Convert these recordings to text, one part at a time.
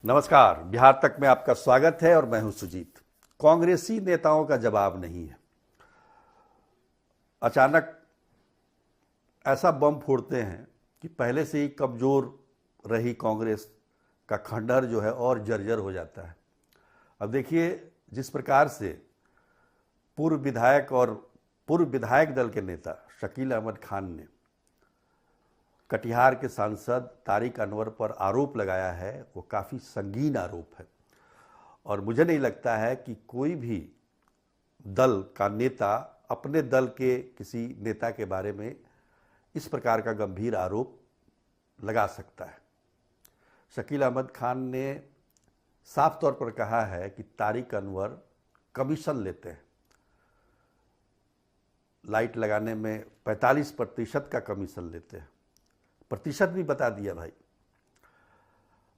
नमस्कार, बिहार तक में आपका स्वागत है और मैं हूं सुजीत। कांग्रेसी नेताओं का जवाब नहीं है। अचानक ऐसा बम फोड़ते हैं कि पहले से ही कमजोर रही कांग्रेस का खंडहर जो है और जर्जर हो जाता है। अब देखिए, जिस प्रकार से पूर्व विधायक दल के नेता शकील अहमद खान ने कटिहार के सांसद तारिक अनवर पर आरोप लगाया है, वो काफ़ी संगीन आरोप है और मुझे नहीं लगता है कि कोई भी दल का नेता अपने दल के किसी नेता के बारे में इस प्रकार का गंभीर आरोप लगा सकता है। शकील अहमद खान ने साफ तौर पर कहा है कि तारिक अनवर कमीशन लेते हैं। लाइट लगाने में 45% का कमीशन लेते हैं। प्रतिशत भी बता दिया भाई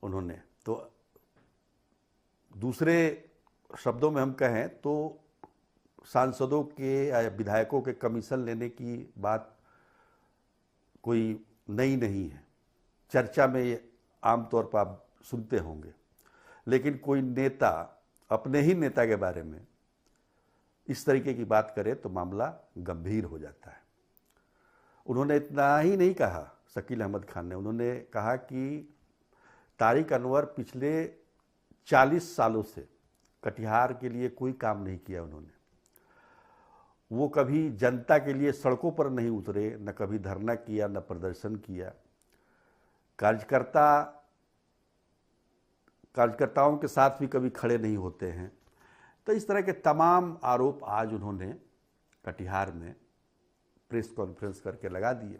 उन्होंने। तो दूसरे शब्दों में हम कहें तो सांसदों के या विधायकों के कमीशन लेने की बात कोई नई नहीं है। चर्चा में ये आमतौर पर आप सुनते होंगे, लेकिन कोई नेता अपने ही नेता के बारे में इस तरीके की बात करे तो मामला गंभीर हो जाता है। उन्होंने इतना ही नहीं कहा, शकील अहमद खान ने, उन्होंने कहा कि तारिक अनवर पिछले 40 सालों से कटिहार के लिए कोई काम नहीं किया उन्होंने। वो कभी जनता के लिए सड़कों पर नहीं उतरे, न कभी धरना किया, न प्रदर्शन किया। कार्यकर्ताओं के साथ भी कभी खड़े नहीं होते हैं। तो इस तरह के तमाम आरोप आज उन्होंने कटिहार में प्रेस कॉन्फ्रेंस करके लगा दिए।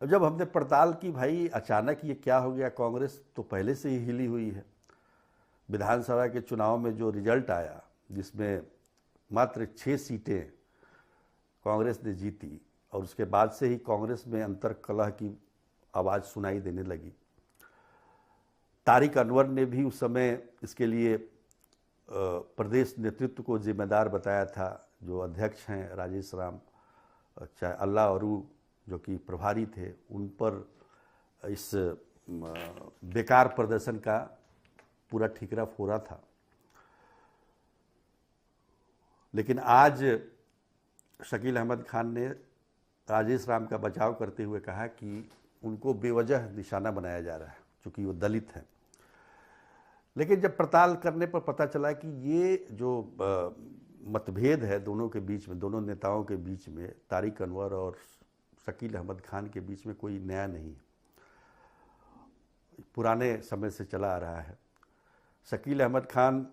अब जब हमने पड़ताल की, भाई अचानक ये क्या हो गया, कांग्रेस तो पहले से ही हिली हुई है। विधानसभा के चुनाव में जो रिजल्ट आया, जिसमें मात्र 6 सीटें कांग्रेस ने जीती और उसके बाद से ही कांग्रेस में अंतर्कलह की आवाज़ सुनाई देने लगी। तारिक अनवर ने भी उस समय इसके लिए प्रदेश नेतृत्व को जिम्मेदार बताया था। जो अध्यक्ष हैं राजेश राम, चाहे अल्लाह अरू जो कि प्रभारी थे, उन पर इस बेकार प्रदर्शन का पूरा ठिकरा फोड़ा था। लेकिन आज शकील अहमद खान ने राजेश राम का बचाव करते हुए कहा कि उनको बेवजह निशाना बनाया जा रहा है क्योंकि वो दलित हैं। लेकिन जब पड़ताल करने पर पता चला कि ये जो मतभेद है दोनों के बीच में, दोनों नेताओं के बीच में, तारिक अनवर और शकील अहमद खान के बीच में कोई नया नहीं है, पुराने समय से चला आ रहा है। शकील अहमद खान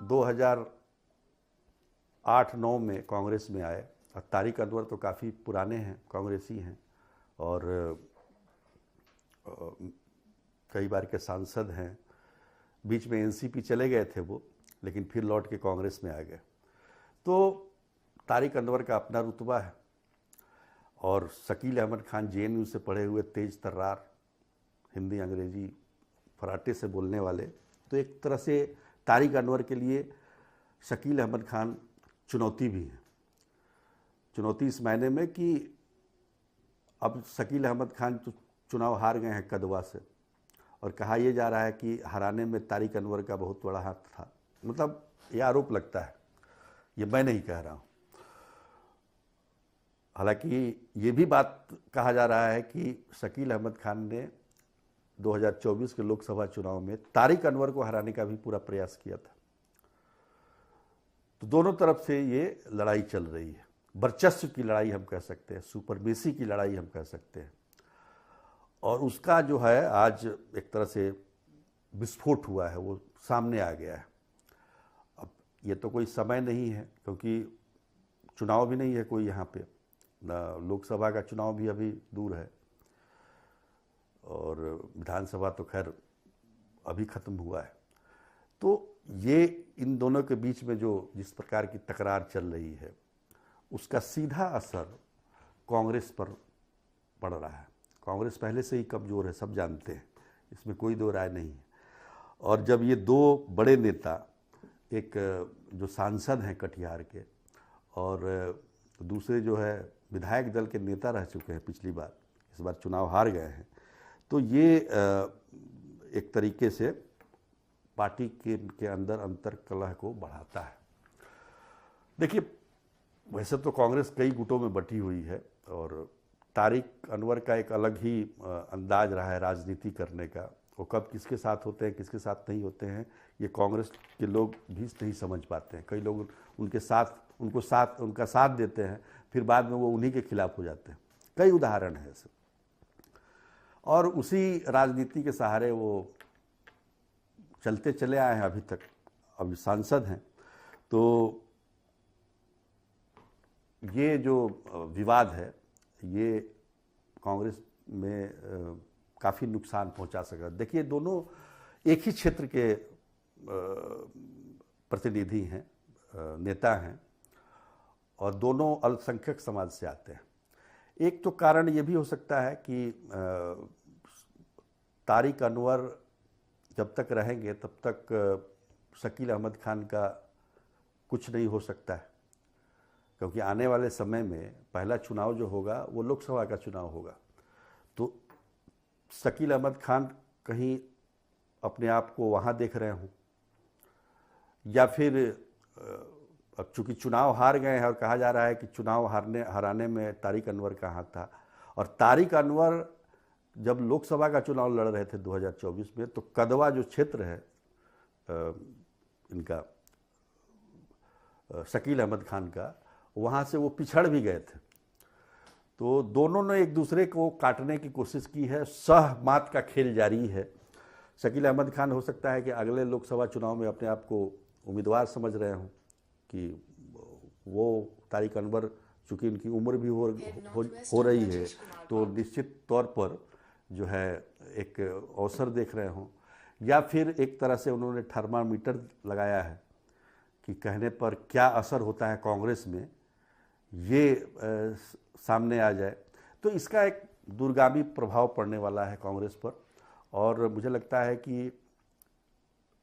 2008-9 में कांग्रेस में आए और तारिक अनवर तो काफ़ी पुराने हैं, कांग्रेसी हैं और कई बार के सांसद हैं। बीच में एनसीपी चले गए थे वो, लेकिन फिर लौट के कांग्रेस में आ गए। तो तारिक अनवर का अपना रुतबा है और शकील अहमद खान जेएनयू से पढ़े हुए, तेज तर्रार, हिंदी अंग्रेजी फराटे से बोलने वाले। तो एक तरह से तारिक अनवर के लिए शकील अहमद खान चुनौती भी है। चुनौती इस मायने में कि अब शकील अहमद खान चुनाव हार गए हैं कदवा से और कहा यह जा रहा है कि हराने में तारिक अनवर का बहुत बड़ा हाथ था। मतलब यह आरोप लगता है, ये मैं नहीं कह रहा हूँ। हालांकि ये भी बात कहा जा रहा है कि शकील अहमद खान ने 2024 के लोकसभा चुनाव में तारिक अनवर को हराने का भी पूरा प्रयास किया था। तो दोनों तरफ से ये लड़ाई चल रही है। वर्चस्व की लड़ाई हम कह सकते हैं, सुपरमेसी की लड़ाई हम कह सकते हैं। और उसका जो है आज एक तरह से विस्फोट हुआ है, वो सामने आ गया है। अब ये तो कोई समय नहीं है क्योंकि चुनाव भी नहीं है कोई यहाँ पे, ना लोकसभा का चुनाव भी अभी दूर है और विधानसभा तो खैर अभी ख़त्म हुआ है। तो ये इन दोनों के बीच में जो जिस प्रकार की तकरार चल रही है, उसका सीधा असर कांग्रेस पर पड़ रहा है। कांग्रेस पहले से ही कमज़ोर है, सब जानते हैं, इसमें कोई दो राय नहीं है। और जब ये दो बड़े नेता, एक जो सांसद हैं कटिहार के और दूसरे जो है विधायक दल के नेता रह चुके हैं पिछली बार, इस बार चुनाव हार गए हैं, तो ये एक तरीके से पार्टी के अंदर अंतर कलह को बढ़ाता है। देखिए, वैसे तो कांग्रेस कई गुटों में बटी हुई है और तारिक अनवर का एक अलग ही अंदाज रहा है राजनीति करने का। वो कब किसके साथ होते हैं, किसके साथ नहीं होते हैं, ये कांग्रेस के लोग भी नहीं समझ पाते हैं। कई लोग उनका साथ देते हैं, फिर बाद में वो उन्हीं के खिलाफ हो जाते हैं। कई उदाहरण हैं ऐसे, और उसी राजनीति के सहारे वो चलते चले आए हैं अभी तक। अभी सांसद हैं। तो ये जो विवाद है ये कांग्रेस में काफ़ी नुकसान पहुंचा सका। देखिए, दोनों एक ही क्षेत्र के प्रतिनिधि हैं, नेता हैं, और दोनों अल्पसंख्यक समाज से आते हैं। एक तो कारण ये भी हो सकता है कि तारिक अनवर जब तक रहेंगे तब तक शकील अहमद खान का कुछ नहीं हो सकता है, क्योंकि आने वाले समय में पहला चुनाव जो होगा वो लोकसभा का चुनाव होगा। तो शकील अहमद खान कहीं अपने आप को वहाँ देख रहे हों, या फिर अब चूंकि चुनाव हार गए हैं और कहा जा रहा है कि चुनाव हराने में तारिक अनवर का हाथ था, और तारिक अनवर जब लोकसभा का चुनाव लड़ रहे थे 2024 में, तो कदवा जो क्षेत्र है इनका शकील अहमद खान का, वहाँ से वो पिछड़ भी गए थे। तो दोनों ने एक दूसरे को काटने की कोशिश की है। सहमात का खेल जारी है। शकील अहमद खान हो सकता है कि अगले लोकसभा चुनाव में अपने आप को उम्मीदवार समझ रहे हों कि वो तारिक अनवर, चूँकि इनकी उम्र भी हो रही है, तो निश्चित तौर पर जो है एक अवसर देख रहे हों, या फिर एक तरह से उन्होंने थर्मामीटर लगाया है कि कहने पर क्या असर होता है कांग्रेस में, ये सामने आ जाए। तो इसका एक दूरगामी प्रभाव पड़ने वाला है कांग्रेस पर, और मुझे लगता है कि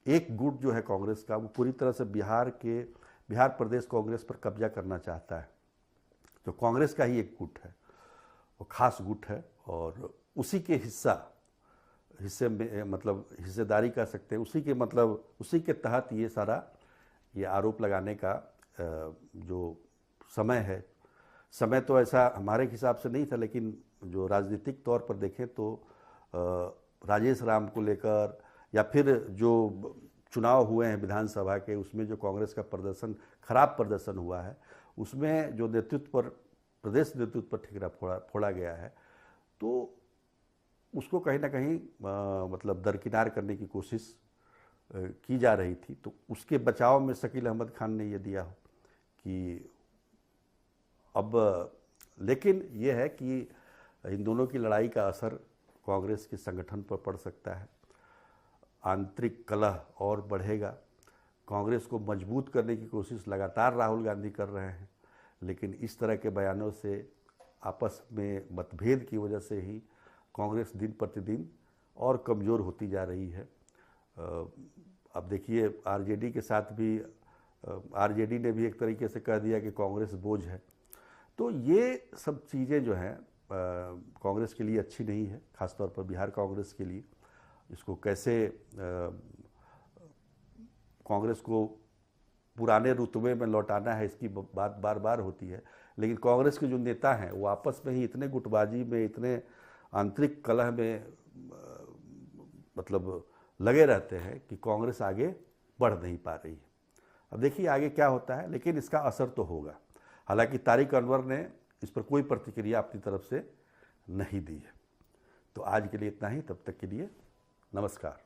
एक गुट जो है कांग्रेस का, वो पूरी तरह से बिहार प्रदेश कांग्रेस पर कब्जा करना चाहता है। तो कांग्रेस का ही एक गुट है, वो खास गुट है, और उसी के हिस्से में मतलब हिस्सेदारी कर सकते हैं, उसी के तहत ये आरोप लगाने का जो समय तो ऐसा हमारे हिसाब से नहीं था, लेकिन जो राजनीतिक तौर पर देखें तो राजेश राम को लेकर, या फिर जो चुनाव हुए हैं विधानसभा के, उसमें जो कांग्रेस का खराब प्रदर्शन हुआ है, उसमें जो प्रदेश नेतृत्व पर ठिकरा फोड़ा गया है, तो उसको कहीं ना कहीं मतलब दरकिनार करने की कोशिश की जा रही थी। तो उसके बचाव में शकील अहमद खान ने ये दिया हो कि अब, लेकिन ये है कि इन दोनों की लड़ाई का असर कांग्रेस के संगठन पर पड़ सकता है। आंतरिक कलह और बढ़ेगा। कांग्रेस को मजबूत करने की कोशिश लगातार राहुल गांधी कर रहे हैं, लेकिन इस तरह के बयानों से, आपस में मतभेद की वजह से ही कांग्रेस दिन प्रतिदिन और कमज़ोर होती जा रही है। अब देखिए, आरजेडी के साथ भी आरजेडी ने भी एक तरीके से कह दिया कि कांग्रेस बोझ है। तो ये सब चीज़ें जो हैं कांग्रेस के लिए अच्छी नहीं है, खासतौर पर बिहार कांग्रेस के लिए। इसको कैसे कांग्रेस को पुराने रुतबे में लौटाना है, इसकी बात बार बार होती है, लेकिन कांग्रेस के जो नेता हैं वो आपस में ही इतने गुटबाजी में, इतने आंतरिक कलह में मतलब लगे रहते हैं कि कांग्रेस आगे बढ़ नहीं पा रही है। अब देखिए आगे क्या होता है, लेकिन इसका असर तो होगा। हालांकि तारिक अनवर ने इस पर कोई प्रतिक्रिया अपनी तरफ से नहीं दी है। तो आज के लिए इतना ही, तब तक के लिए नमस्कार।